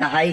2/3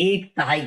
1/3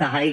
2/3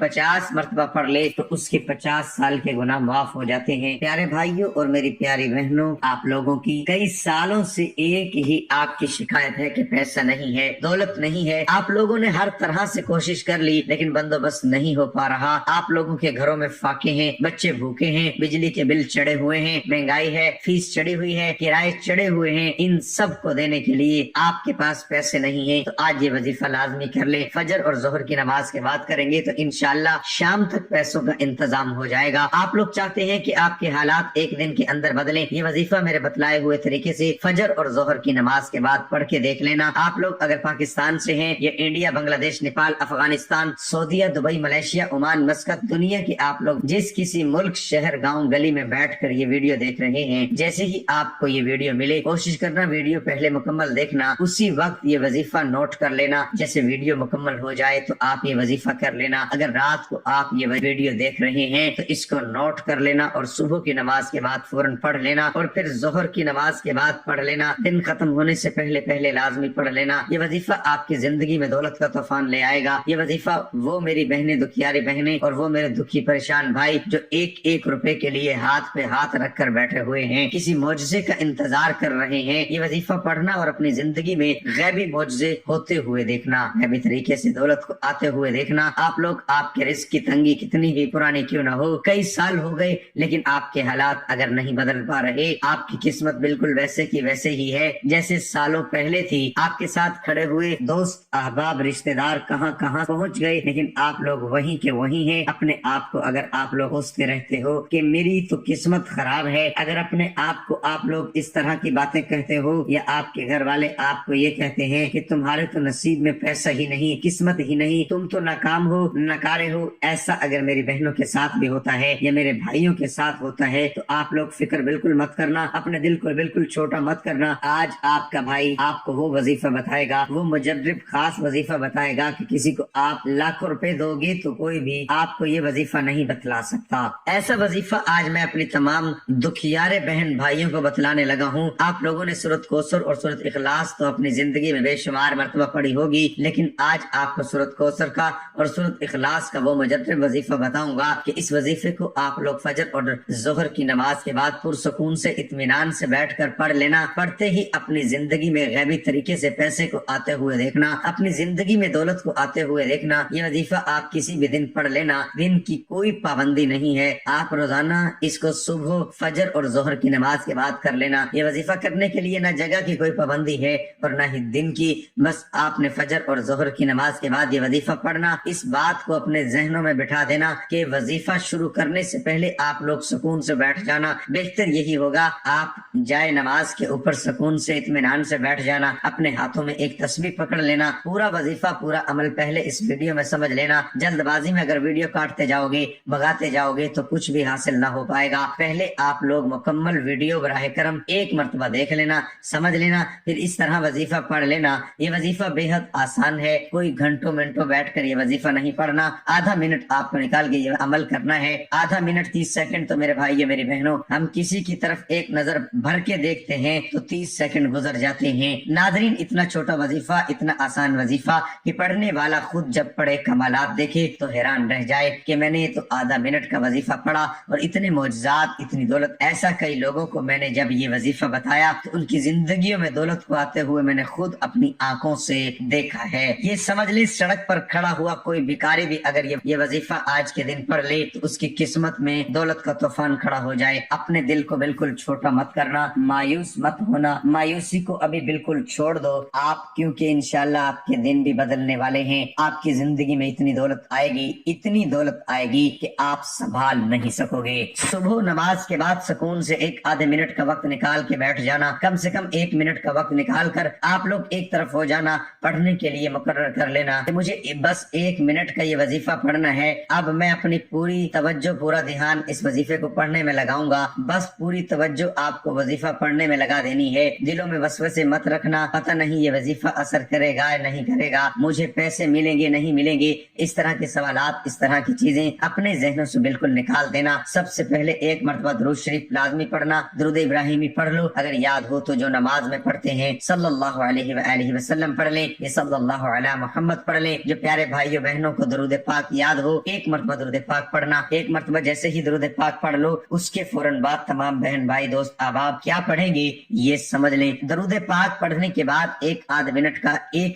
50 مرتبہ پڑھ لے تو اس کے 50 سال کے گناہ معاف ہو جاتے ہیں۔ پیارے بھائیوں اور میری پیاری بہنوں، آپ لوگوں کی کئی سالوں سے ایک ہی آپ کی شکایت ہے کہ پیسہ نہیں ہے، دولت نہیں ہے۔ آپ لوگوں نے ہر طرح سے کوشش کر لی لیکن بندوبست نہیں ہو پا رہا۔ آپ لوگوں کے گھروں میں فاقے ہیں، بچے بھوکے ہیں، بجلی کے بل چڑھے ہوئے ہیں، مہنگائی ہے، فیس چڑھی ہوئی ہے، کرائے چڑھے ہوئے ہیں۔ ان سب کو دینے کے لیے آپ کے پاس پیسے نہیں ہیں تو آج یہ وظیفہ لازمی کر لے۔ فجر اور ظہر کی نماز کے بعد کریں گے تو انشاءاللہ شام تک پیسوں کا انتظام ہو جائے گا۔ آپ لوگ چاہتے ہیں کہ آپ کے حالات ایک دن کے اندر بدلیں، یہ وظیفہ میرے بتلائے ہوئے طریقے سے فجر اور ظہر کی نماز کے بعد پڑھ کے دیکھ لینا۔ آپ لوگ اگر پاکستان سے ہیں یا انڈیا، بنگلہ دیش، نیپال، افغانستان، سعودیہ، دبئی، ملیشیا، عمان، مسقط، دنیا کے آپ لوگ جس کسی ملک، شہر، گاؤں، گلی میں بیٹھ کر یہ ویڈیو دیکھ رہے ہیں، جیسے ہی آپ کو یہ ویڈیو ملے کوشش کرنا ویڈیو پہلے مکمل دیکھنا، اسی وقت یہ وظیفہ نوٹ کر لینا۔ جیسے ویڈیو مکمل ہو جائے تو آپ یہ وظیفہ کر لینا۔ اگر رات کو آپ یہ ویڈیو دیکھ رہے ہیں تو اس کو نوٹ کر لینا اور صبح کی نماز کے بعد فوراً پڑھ لینا اور پھر ظہر کی نماز کے بعد پڑھ لینا۔ دن ختم ہونے سے پہلے پہلے لازمی پڑھ لینا۔ یہ وظیفہ آپ کی زندگی میں دولت کا طوفان لے آئے گا۔ یہ وظیفہ وہ میری بہنیں، دکھیاری بہنیں اور وہ میرے دکھی پریشان بھائی جو ایک ایک روپے کے لیے ہاتھ پہ ہاتھ رکھ کر بیٹھے ہوئے ہیں، کسی معجزے کا انتظار کر رہے ہیں، یہ وظیفہ پڑھنا اور اپنی زندگی میں غیبی معجزے ہوتے ہوئے دیکھنا، غیبی طریقے سے دولت کو آتے ہوئے دیکھنا۔ آپ لوگ، آپ کے رزق کی تنگی کتنی بھی پرانی کیوں نہ ہو، کئی سال ہو گئے لیکن آپ کے حالات اگر نہیں بدل پا رہے، آپ کی قسمت بالکل ویسے کی ویسے ہی ہے جیسے سالوں پہلے تھی۔ آپ کے ساتھ کھڑے ہوئے دوست، احباب، رشتہ دار کہاں کہاں پہنچ گئے لیکن آپ لوگ وہیں کے وہیں ہیں۔ اپنے آپ کو اگر آپ لوگ سوچتے رہتے ہو کہ میری تو قسمت خراب ہے، اگر اپنے آپ کو آپ لوگ اس طرح کی باتیں کہتے ہو یا آپ کے گھر والے آپ کو یہ کہتے ہیں کہ تمہارے تو نصیب میں پیسہ ہی نہیں، قسمت ہی نہیں، تم تو ناکام ہو، ناکارے ہو، ایسا اگر میری بہنوں کے ساتھ بھی ہوتا ہے یا میرے بھائیوں کے ساتھ ہوتا ہے تو آپ لوگ فکر بالکل مت کرنا، اپنے دل کو بالکل چھوٹا مت کرنا۔ آج آپ کا بھائی آپ کو وہ وظیفہ بتائے گا، وہ مجرب خاص وظیفہ بتائے گا کہ کسی کو آپ لاکھوں روپے دو گے تو کوئی بھی آپ کو یہ وظیفہ نہیں بتلا سکتا۔ ایسا وظیفہ آج میں اپنی تمام دکھیارے بہن بھائیوں کو بتلانے لگا ہوں۔ آپ لوگوں نے سورۃ کوثر اور سورۃ اخلاص تو اپنی زندگی میں بے شمار مرتبہ پڑھی ہوگی، لیکن آج آپ کو سورۃ کوثر کا اور سورۃ اخلاص کا وہ مجرب وظیفہ بتاؤں گا کہ اس وظیفے کو آپ لوگ فجر اور ظہر کی نماز کے بعد پرسکون سے، اطمینان سے بیٹھ کر پڑھ لینا۔ پڑھتے ہی اپنی زندگی میں غیبی طریقے سے پیسے کو آتے ہوئے دیکھنا، اپنی زندگی میں دولت کو آتے ہوئے دیکھنا۔ یہ وظیفہ آپ کسی بھی دن پڑھ لینا، دن کی کوئی پابندی نہیں ہے، آپ روزانہ اس کو صبح، فجر اور ظہر کی نماز کے بعد کر لینا۔ یہ وظیفہ کرنے کے لیے نہ جگہ کی کوئی پابندی ہے اور نہ ہی دن کی، بس آپ نے فجر اور ظہر کی نماز کے بعد یہ وظیفہ پڑھنا۔ اس بات کو اپنے ذہنوں میں بٹھا دینا کہ وظیفہ شروع کرنے سے پہلے آپ لوگ سکون سے بیٹھ جانا۔ بہتر یہی ہوگا آپ جائے نماز کے اوپر سکون سے، اطمینان سے بیٹھ جانا، اپنے ہاتھوں میں ایک تسبیح پکڑ لینا، پورا وظیفہ، پورا عمل پہلے اس ویڈیو میں سمجھ لینا۔ جلد بازی میں اگر ویڈیو کاٹتے جاؤ گے، بھگاتے جاؤ گے تو کچھ بھی حاصل نہ ہو پائے گا۔ پہلے آپ لوگ مکمل ویڈیو براہ کرم ایک مرتبہ دیکھ لینا، سمجھ لینا، پھر اس طرح وظیفہ پڑھ لینا۔ یہ وظیفہ بے حد آسان ہے، کوئی گھنٹوں منٹوں بیٹھ کر یہ وظیفہ نہیں پڑھنا، آدھا منٹ آپ کو نکال کے یہ عمل کرنا ہے۔ آدھا منٹ 30 سیکنڈ تو میرے بھائی میری بہنوں، ہم کسی کی طرف ایک نظر بھر کے دیکھتے ہیں تو 30 سیکنڈ گزر جاتے ہیں۔ ناظرین، اتنا چھوٹا وظیفہ، اتنا آسان وظیفہ کہ پڑھنے والا خود جب پڑھے، کمالات دیکھے تو حیران رہ جائے کہ میں نے تو آدھا منٹ کا وظیفہ پڑھا اور اتنے معجزات، اتنی دولت۔ ایسا کئی لوگوں کو میں نے جب یہ وظیفہ بتایا تو ان کی زندگیوں میں دولت کو آتے ہوئے میں نے خود اپنی آنکھوں سے دیکھا ہے۔ یہ سمجھ لیں، سڑک پر کھڑا ہوا کوئی بھکاری بھی اگر یہ وظیفہ آج کے دن پڑھ لے تو اس کی قسمت میں دولت کا طوفان کھڑا ہو جائے۔ اپنے دل کو بالکل چھوٹا مت کرنا، مایوس مت ہونا، مایوسی کو ابھی بالکل چھوڑ دو آپ، کیونکہ انشاءاللہ آپ کے دن بھی بدلنے والے ہیں۔ آپ کی زندگی میں اتنی دولت آئے گی، اتنی دولت آئے گی کہ آپ سنبھال نہیں سکو گے۔ صبح نماز کے بعد سکون سے ایک آدھے منٹ کا وقت نکال کے بیٹھ جانا، کم سے کم 1 منٹ کا وقت نکال کر آپ لوگ ایک طرف ہو جانا، پڑھنے کے لیے مقرر کر لینا کہ مجھے بس 1 منٹ کا یہ وظیفہ پڑھنا ہے۔ اب میں اپنی پوری توجہ، پورا دھیان اس وظیفے کو پڑھنے میں لگاؤں گا۔ بس پوری توجہ آپ کو وظیفہ پڑھنے میں لگا دینی ہے۔ دلوں میں وسوسے مت رکھنا، پتہ نہیں یہ وظیفہ اثر کرے گا یا نہیں کرے گا، مجھے پیسے ملیں گے نہیں ملیں گے، اس طرح کے سوالات، اس طرح کی چیزیں اپنے ذہنوں سے بالکل نکال دینا۔ سب سے پہلے ایک مرتبہ درود شریف لازمی پڑھنا، درود ابراہیمی پڑھ لو، اگر یاد ہو تو جو نماز میں پڑھتے ہیں صلی اللہ علیہ وآلہ وسلم پڑھ لیں، یہ صلی اللہ علی محمد پڑھ لیں۔ جو پیارے بھائیوں بہنوں کو درود پاک یاد ہو ہو ایک مرتبہ درود پاک پڑھنا. ایک مرتبہ جیسے ہی درود پاک پڑھ لو اس کے فوراً بعد تمام بہن بھائی دوست احباب کیا پڑھیں گے یہ سمجھ لیں. درود پاک پڑھنے کے بعد ایک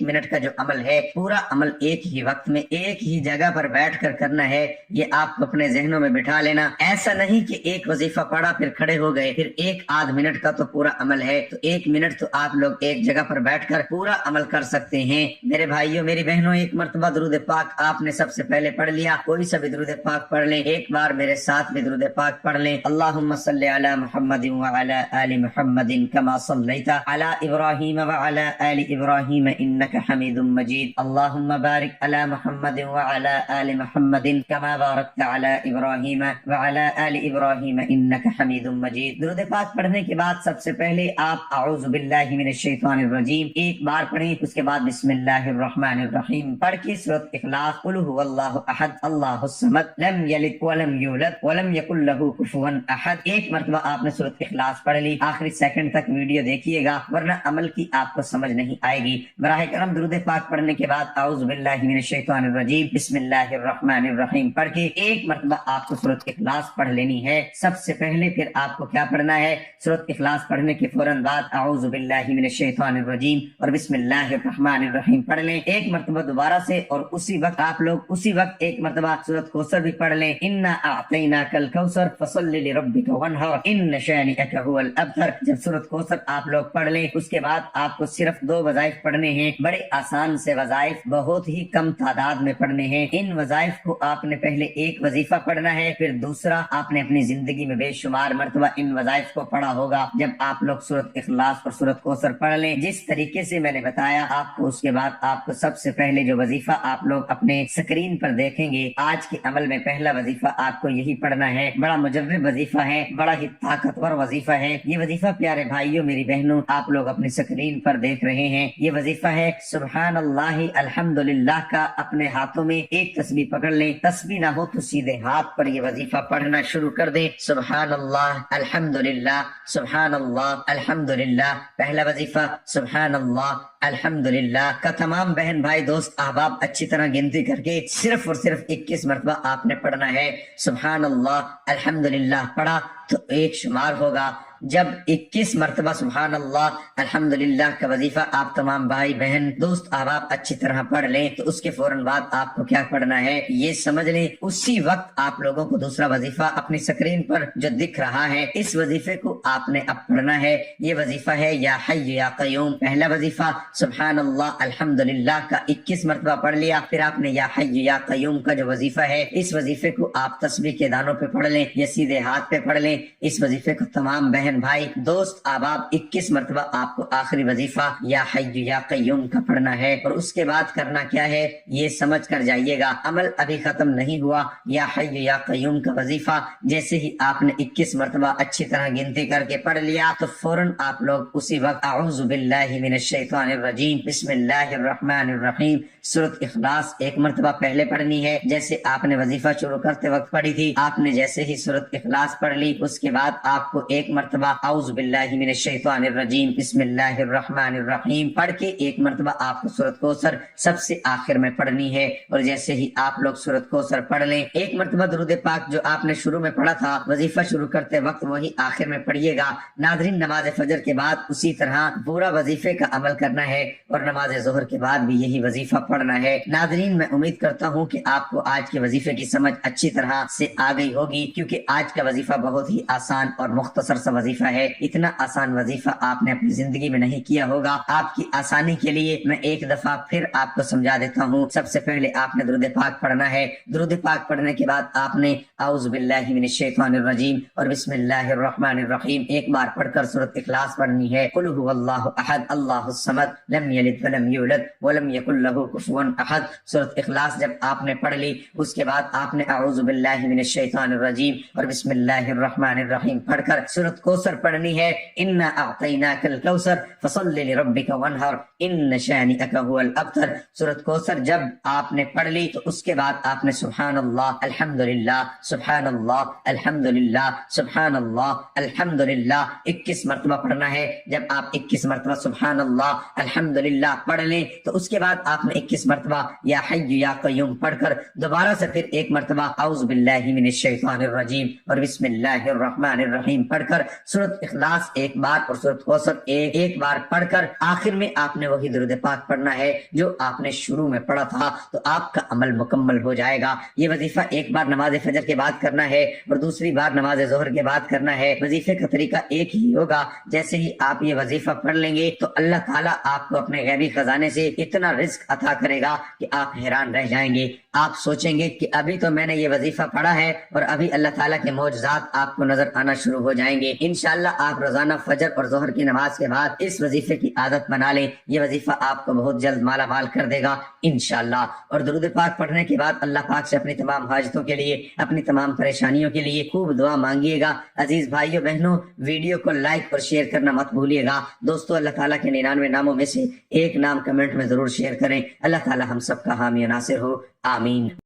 منٹ کا جو عمل ہے پورا عمل ایک ہی وقت میں ایک ہی جگہ پر بیٹھ کر کرنا ہے. یہ آپ کو اپنے ذہنوں میں بٹھا لینا. ایسا نہیں کہ ایک وظیفہ پڑھا پھر کھڑے ہو گئے پھر ایک آدھ منٹ کا تو پورا عمل ہے تو ایک منٹ تو آپ لوگ ایک جگہ پر بیٹھ کر پورا عمل کر سکتے ہیں. میرے بھائیوں میری بہنوں ایک مرتبہ درود پاک آپ نے سب سے پہلے پڑھ لیا. کوئی سا بھی درود پاک پڑھ لیں. ایک بار میرے ساتھ بھی درود پاک پڑھ لیں. اللہم صلی علی محمد وعلی آل محمد کما صلیت علی ابراہیم وعلی آل ابراہیم انک حمید مجید. اللہم بارک علی محمد وعلی آل محمد کما بارکت علی ابراہیم وعلی آل ابراہیم انک حمید مجید. درود پاک پڑھنے کے بعد سب سے پہلے آپ اعوذ باللہ من الشیطان الرجیم ایک بار پڑھیں. اس کے بعد بسم اللہ الرحمن الرحیم پڑھ کے سورۃ اخلاص قل هو اللہ احد اللہ الصمد لم یلد ولم یولد ولم یکن لہ کفوا احد. ایک مرتبہ آپ نے سورۃ اخلاص پڑھ لی. آخری سیکنڈ تک ویڈیو دیکھیے گا ورنہ عمل کی آپ کو سمجھ نہیں آئے گی. براہ کرم درود پاک پڑھنے کے بعد اعوذ باللہ من الشیطان الرجیم بسم اللہ الرحمن الرحیم پڑھ کے ایک مرتبہ آپ کو سورۃ اخلاص پڑھ لینی ہے سب سے پہلے. پھر آپ کو کیا پڑھنا ہے سورۃ اخلاص پڑھنے کے فوراً بعد اعوذ باللہ من الشیطان الرجیم اور بسم اللہ الرحمن الرحیم پڑھ لیں. ایک مرتبہ دوبارہ سے اور اسی وقت آپ لوگ اسی وقت ایک مرتبہ سورۃ کوثر بھی پڑھ لیں. انا اعطیناک الکوثر فصل لربک وانحر ان شانئک هو الابتر. جب سورۃ کوثر آپ لوگ پڑھ لیں اس کے بعد آپ کو صرف 2 وظائف پڑھنے ہیں. بڑے آسان سے وظائف بہت ہی کم تعداد میں پڑھنے ہیں. ان وظائف کو آپ نے پہلے ایک وظیفہ پڑھنا ہے پھر دوسرا. آپ نے اپنی زندگی میں بے شمار مرتبہ ان وظائف کو پڑھا ہوگا. جب آپ لوگ سورۃ اخلاص اور سورۃ کوثر پڑھ لیں جس طریقے سے میں نے بتایا آپ کو اس کے بعد آپ کو سب سے پہلے جو وظیفہ آپ لوگ اپنے اسکرین پر دیکھیں گے آج کے عمل میں پہلا وظیفہ آپ کو یہی پڑھنا ہے. بڑا مجرب وظیفہ ہے بڑا ہی طاقتور وظیفہ ہے. یہ وظیفہ پیارے بھائیوں میری بہنوں آپ لوگ اپنی اسکرین پر دیکھ رہے ہیں. یہ وظیفہ ہے سبحان اللہ الحمدللہ کا. اپنے ہاتھوں میں ایک تسبیح پکڑ لیں. تسبیح نہ ہو تو سیدھے ہاتھ پر یہ وظیفہ پڑھنا شروع کر دیں. سبحان اللہ الحمدللہ سبحان اللہ الحمدللہ. پہلا وظیفہ سبحان اللہ الحمدللہ کا تمام بہن بھائی دوست احباب اچھی طرح گنتی کر کے صرف اور صرف 21 مرتبہ آپ نے پڑھنا ہے. سبحان اللہ الحمدللہ پڑھا تو ایک شمار ہوگا. جب 21 مرتبہ سبحان اللہ الحمدللہ کا وظیفہ آپ تمام بھائی بہن دوست احباب اچھی طرح پڑھ لیں تو اس کے فوراً بعد آپ کو کیا پڑھنا ہے یہ سمجھ لیں. اسی وقت آپ لوگوں کو دوسرا وظیفہ اپنی سکرین پر جو دکھ رہا ہے اس وظیفے کو آپ نے اب پڑھنا ہے. یہ وظیفہ ہے یا حی یا قیوم. پہلا وظیفہ سبحان اللہ الحمدللہ کا 21 مرتبہ پڑھ لیا. پھر آپ نے یا حی یا قیوم کا جو وظیفہ ہے اس وظیفے کو آپ تسبیح کے دانوں پہ پڑھ لیں یا سیدھے ہاتھ پہ پڑھ لیں. اس وظیفے کو تمام بہن بھائی دوست احباب 21 مرتبہ آپ کو آخری وظیفہ یا حی یا قیوم کا پڑھنا ہے. اور اس کے بعد کرنا کیا ہے یہ سمجھ کر جائیے گا. عمل ابھی ختم نہیں ہوا. یا حی یا قیوم کا وظیفہ جیسے ہی آپ نے 21 مرتبہ اچھی طرح گنتی کر کے پڑھ لیا تو فوراً آپ لوگ اسی وقت اعوذ باللہ من الشیطان الرجیم بسم اللہ الرحمن الرحیم سورۃ اخلاص ایک مرتبہ پہلے پڑھنی ہے جیسے آپ نے وظیفہ شروع کرتے وقت پڑھی تھی. آپ نے جیسے ہی سورۃ اخلاص پڑھ لی اس کے بعد آپ کو ایک مرتبہ اعوذ باللہ من الشیطان الرجیم بسم اللہ الرحمن الرحیم پڑھ کے ایک مرتبہ آپ کو سورۃ کوثر سب سے آخر میں پڑھنی ہے. اور جیسے ہی آپ لوگ سورۃ کوثر پڑھ لیں ایک مرتبہ درود پاک جو آپ نے شروع میں پڑھا تھا وظیفہ شروع کرتے وقت وہی آخر میں پڑھیے گا. ناظرین نماز فجر کے بعد اسی طرح پورا وظیفے کا عمل کرنا ہے اور نماز ظہر کے بعد بھی یہی وظیفہ پڑھنا ہے. ناظرین میں امید کرتا ہوں کہ آپ کو آج کے وظیفے کی سمجھ اچھی طرح سے آ گئی ہوگی کیونکہ آج کا وظیفہ بہت ہی آسان اور مختصر سا وظیفہ ہے. اتنا آسان وظیفہ آپ نے اپنی زندگی میں نہیں کیا ہوگا. آپ کی آسانی کے لیے میں ایک دفعہ پھر آپ کو سمجھا دیتا ہوں. سب سے پہلے آپ نے درود پاک پڑھنا ہے. درود پاک پڑھنے کے بعد آپ نے اعوذ باللہ من الشیطان الرجیم اور بسم اللہ الرحمن الرحیم ایک بار پڑھ کر سورۃ اخلاص پڑھنی ہے. قل هو اللہ احد اللہ الصمد لم یلد ولم یولد ولم یکن له کفوا احد. سورۃ اخلاص جب آپ نے پڑھ لی اس کے بعد آپ نے اعوذ باللہ من الشیطان الرجیم اور بسم اللہ الرحمن الرحیم پڑھ کر سورۃ کوثر پڑھنی ہے. انا اعطیناک الکوثر فصل لربک وانحر ان شانئک هو الابتر. سورۃ کوثر جب آپ نے پڑھ لی تو اس کے بعد آپ نے سبحان اللہ الحمدللہ سبحان اللہ الحمدللہ سبحان اللہ الحمدللہ 21 مرتبہ پڑھنا ہے. جب آپ 21 مرتبہ سبحان اللہ الحمدللہ پڑھ لیں تو اس کے بعد آپ نے 21 مرتبہ یا حی یا قیوم پڑھ کر دوبارہ سے پھر ایک مرتبہ اعوذ باللہ من الشیطان الرجیم اور بسم اللہ الرحمن الرحیم پڑھ کر سورۃ اخلاص ایک بار اور سورۃ کوثر ایک بار پڑھ کر آخر میں آپ نے وہی درود پاک پڑھنا ہے جو آپ نے شروع میں پڑھا تھا، تو آپ کا عمل مکمل ہو جائے گا۔ یہ وظیفہ ایک بار نماز فجر کے بعد کرنا ہے اور دوسری بار نماز ظہر کے بعد کرنا ہے۔ وظیفے کا طریقہ ایک ہی ہوگا، جیسے ہی آپ یہ وظیفہ پڑھ لیں گے تو اللہ تعالیٰ آپ کو اپنے غیبی خزانے سے اتنا رزق عطا کرے گا کہ آپ حیران رہ جائیں گے۔ آپ سوچیں گے کہ ابھی تو میں نے یہ وظیفہ پڑھا ہے اور ابھی اللہ تعالیٰ کے معجزات آپ کو نظر آنا شروع ہو جائیں گے۔ انشاءاللہ آپ روزانہ فجر اور ظہر کی نماز کے بعد اس وظیفے کی عادت بنا لیں، یہ وظیفہ آپ کو بہت جلد مالا مال کر دے گا انشاءاللہ۔ اور درود پاک پڑھنے کے بعد اللہ پاک سے اپنی تمام حاجتوں کے لیے، اپنی تمام پریشانیوں کے لیے خوب دعا مانگیے گا۔ عزیز بھائیو بہنوں، ویڈیو کو لائک اور شیئر کرنا مت بھولیے گا۔ دوستو، اللہ تعالیٰ کے 99 ناموں میں سے ایک نام کمنٹ میں ضرور شیئر کریں۔ اللہ تعالیٰ ہم سب کا حامی و ناصر ہو، آمین۔